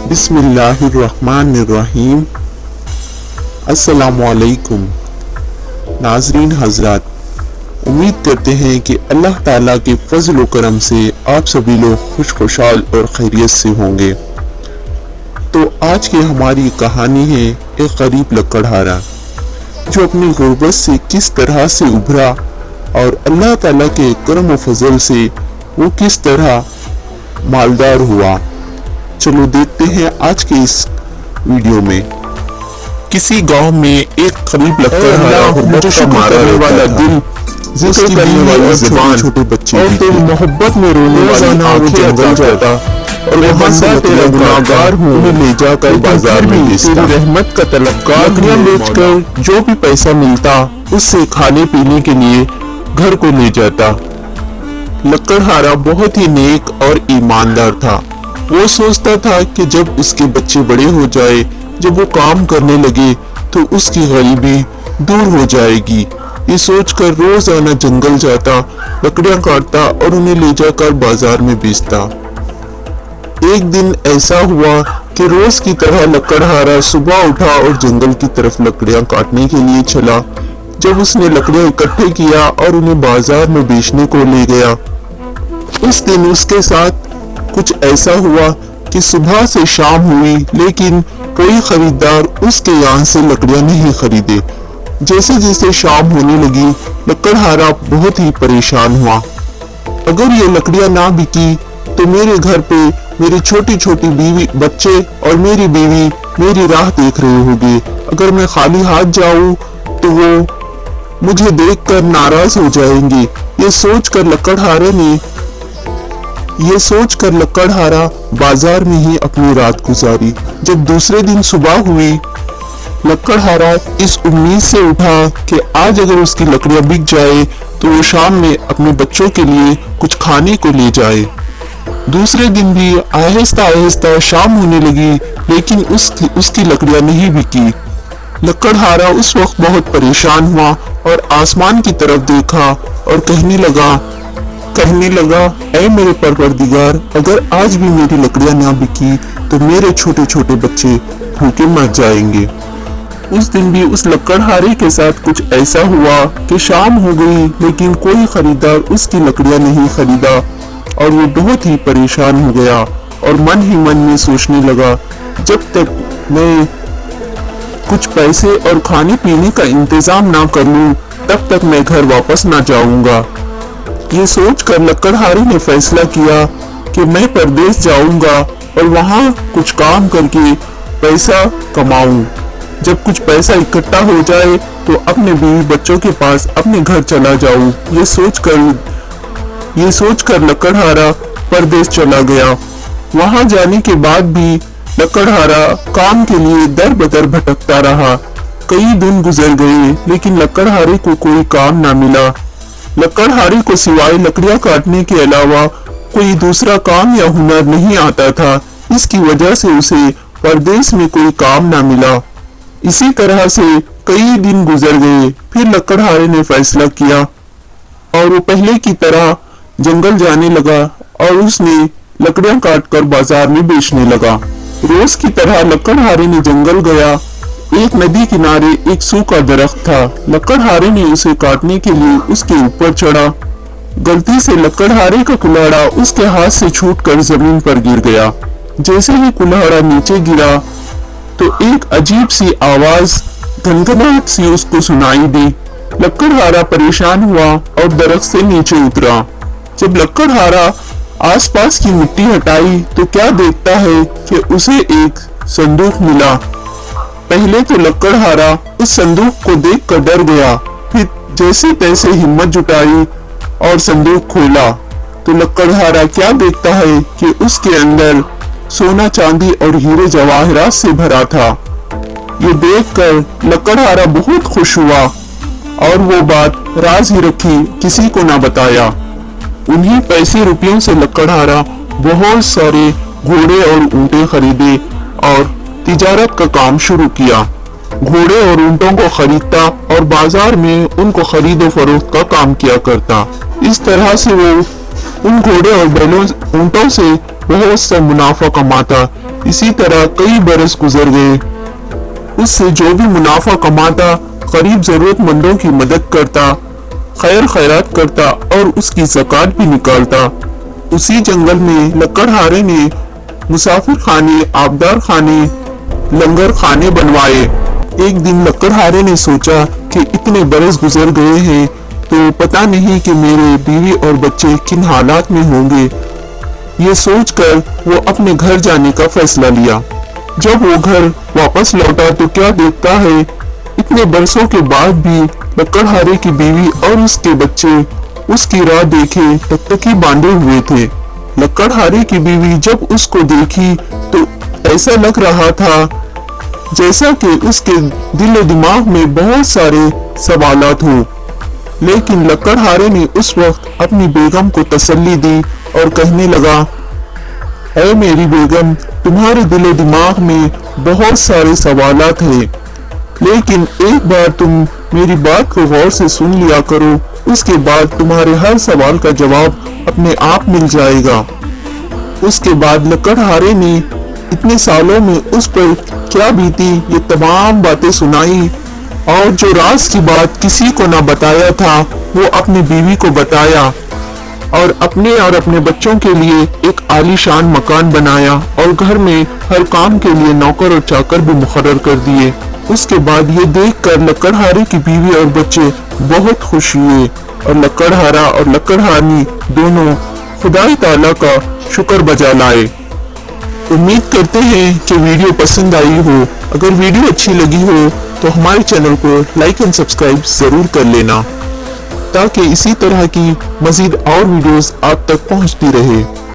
बिस्मिल्लाहिर्रहमानिर्रहीम। अस्सलामुअलैकुम नाज़रीन हज़रात, उम्मीद करते हैं कि अल्लाह ताला के फजल व करम से आप सभी लोग खुशहाल और खैरियत से होंगे। तो आज की हमारी कहानी है एक गरीब लकड़हारा जो अपनी गुर्बत से किस तरह से उभरा और अल्लाह ताला के करम व फजल से वो किस तरह मालदार हुआ। चलो देखते हैं आज के इस वीडियो में। किसी गांव में एक गरीब लकड़हारा गुर्बत का मारने वाला दिल, जिक्र करने वाली ज़बान, छोटे बच्चे और तो मोहब्बत में रोने वाली आंखें जल जाता और वो बंदा तेरा गुनाहगार हूँ उन्हें ले जाकर बाजार में बेचता। रहमत का तलबगार लकड़ियां बेचकर जो भी पैसा मिलता उससे खाने पीने के लिए घर को ले जाता। लकड़हारा बहुत ही नेक और ईमानदार था। वो सोचता था कि जब उसके बच्चे बड़े हो जाए, जब वो काम करने लगे तो उसकी गरीबी दूर हो जाएगी। ये सोचकर रोजाना जंगल जाता, लकड़ियां काटता और उन्हें ले जाकर बाजार में बेचता। एक दिन ऐसा हुआ कि रोज की तरह लकड़हारा सुबह उठा और जंगल की तरफ लकड़ियां काटने के लिए चला। जब उसने लकड़ियां इकट्ठे किया और उन्हें बाजार में बेचने को ले गया, उस दिन उसके साथ कुछ ऐसा हुआ कि सुबह से शाम हुई लेकिन कोई खरीदार उसके यहाँ से लकड़ियां नहीं खरीदे। जैसे जैसे शाम होने लगी लकड़हारा बहुत ही परेशान हुआ। अगर ये लकड़ियां ना बिकी तो मेरे घर पे मेरी छोटी छोटी बीवी बच्चे और मेरी बीवी मेरी राह देख रहे होंगे। अगर मैं खाली हाथ जाऊं तो वो मुझे देखकर नाराज हो जाएंगे। ये सोचकर लकड़हारा बाजार में ही अपनी रात गुजारी। जब दूसरे दिन सुबह हुई, लकड़हारा इस उम्मीद से उठा कि आज अगर उसकी लकड़ियां बिक जाए तो वो शाम में अपने बच्चों के लिए कुछ खाने को ले जाए। दूसरे दिन भी आहिस्ता आहिस्ता शाम होने लगी लेकिन उसकी लकड़ियां नहीं बिकी। लकड़हारा उस वक्त बहुत परेशान हुआ और आसमान की तरफ देखा और कहने लगा, ऐ मेरे परवरदिगार, अगर आज भी मेरी लकड़ियां ना बिकी तो मेरे छोटे छोटे बच्चे भूखे मर जाएंगे। उस दिन भी उस लकड़हारे के साथ कुछ ऐसा हुआ कि शाम हो गई लेकिन कोई खरीदार उसकी लकड़ियां नहीं खरीदा और वो बहुत ही परेशान हो गया और मन ही मन में सोचने लगा, जब तक मैं कुछ पैसे और खाने पीने का इंतजाम ना कर लूं तब तक मैं घर वापस ना जाऊंगा। ये सोचकर लकड़हारे ने फैसला किया कि मैं परदेश जाऊंगा और वहां कुछ काम करके पैसा कमाऊं। जब कुछ पैसा इकट्ठा हो जाए तो अपने बीवी बच्चों के पास अपने घर चला जाऊं। ये सोचकर लकड़हारा परदेश चला गया। वहां जाने के बाद भी लकड़हारा काम के लिए दर बदर भटकता रहा। कई दिन गुजर गए लेकिन लकड़हारे को कोई काम ना मिला। लकड़हारे को सिवाय लकड़ियां काटने के अलावा कोई दूसरा काम या हुनर नहीं आता था। इसकी वजह से उसे परदेश में कोई काम ना मिला। इसी तरह से कई दिन गुजर गए। फिर लकड़हारे ने फैसला किया और वो पहले की तरह जंगल जाने लगा और उसने लकड़ियां काटकर बाजार में बेचने लगा। रोज की तरह लकड़हारे ने जंगल गया। एक नदी किनारे एक सूखा दरख्त था। लकड़हारे ने उसे काटने के लिए उसके ऊपर चढ़ा। गलती से लकड़हारे का कुल्हाड़ा उसके हाथ से छूटकर जमीन पर गिर गया। जैसे ही कुल्हाड़ा नीचे गिरा तो एक अजीब सी आवाज घनघनाहट सी उसको सुनाई दी। लकड़हारा परेशान हुआ और दरख्त से नीचे उतरा। जब लकड़हारा आसपास की मिट्टी हटाई तो क्या देखता है कि उसे एक संदूक मिला। पहले तो लकड़हारा उस संदूक को देखकर डर गया। फिर जैसे तैसे हिम्मत जुटाई और संदूक खोला तो लकड़हारा क्या देखता है कि उसके अंदर सोना चांदी और हीरे जवाहरात से भरा था। ये देखकर लकड़हारा बहुत खुश हुआ और वो बात राज ही रखी, किसी को ना बताया। उन्हीं पैसे रुपयों से लकड़हारा बहुत सारे घोड़े और ऊंटे खरीदे और तिजारत का काम शुरू किया। घोड़े और ऊंटों को खरीदता और बाजार में उनको खरीदो फरोख्त का काम किया करता। इस तरह से वो उन घोड़े और बैलों ऊंटों से बहुत सा मुनाफा कमाता। इसी तरह कई बरस गुजर गए। उससे जो भी मुनाफा कमाता गरीब जरूरतमंदों की मदद करता, खैर खैरात करता और उसकी ज़कात भी निकालता। उसी जंगल में लकड़हारे ने मुसाफिर खाने, आबदार खाने, लंगर खाने बनवाए। एक दिन लकड़हारे ने सोचा कि इतने बरस गुजर गए हैं तो पता नहीं कि मेरे बीवी और बच्चे किन हालात में होंगे। ये सोचकर वो अपने घर जाने का फैसला लिया। जब वो घर वापस लौटा तो क्या देखता है, इतने बरसों के बाद भी लकड़हारे की बीवी और उसके बच्चे उसकी राह देखे टकटकी बांधे हुए थे। लकड़हारे की बीवी जब उसको देखी तो ऐसा लग रहा था जैसा कि उसके दिल दिमाग में बहुत सारे सवालात हो। लेकिन लकड़हारे ने उस वक्त अपनी बेगम को तसल्ली दी और कहने लगा, ऐ मेरी बेगम, तुम्हारे दिल दिमाग में बहुत सारे सवालात हैं, लेकिन एक बार तुम मेरी बात को गौर से सुन लिया करो, उसके बाद तुम्हारे हर सवाल का जवाब अपने आप मिल जाएगा। उसके बाद लकड़हारे ने इतने सालों में उस पर क्या बीती ये तमाम बातें सुनाई और जो राज की बात किसी को न बताया था वो अपनी बीवी को बताया और अपने बच्चों के लिए एक आलीशान मकान बनाया और घर में हर काम के लिए नौकर और चाकर भी मुकर्रर कर दिए। उसके बाद ये देखकर लकड़हारे की बीवी और बच्चे बहुत खुश हुए और लकड़हारा और लकड़हारनी दोनों खुदाई ताला का शुक्र बजा लाए। उम्मीद करते हैं कि वीडियो पसंद आई हो। अगर वीडियो अच्छी लगी हो तो हमारे चैनल को लाइक एंड सब्सक्राइब जरूर कर लेना ताकि इसी तरह की मजीद और वीडियोस आप तक पहुंचती रहे।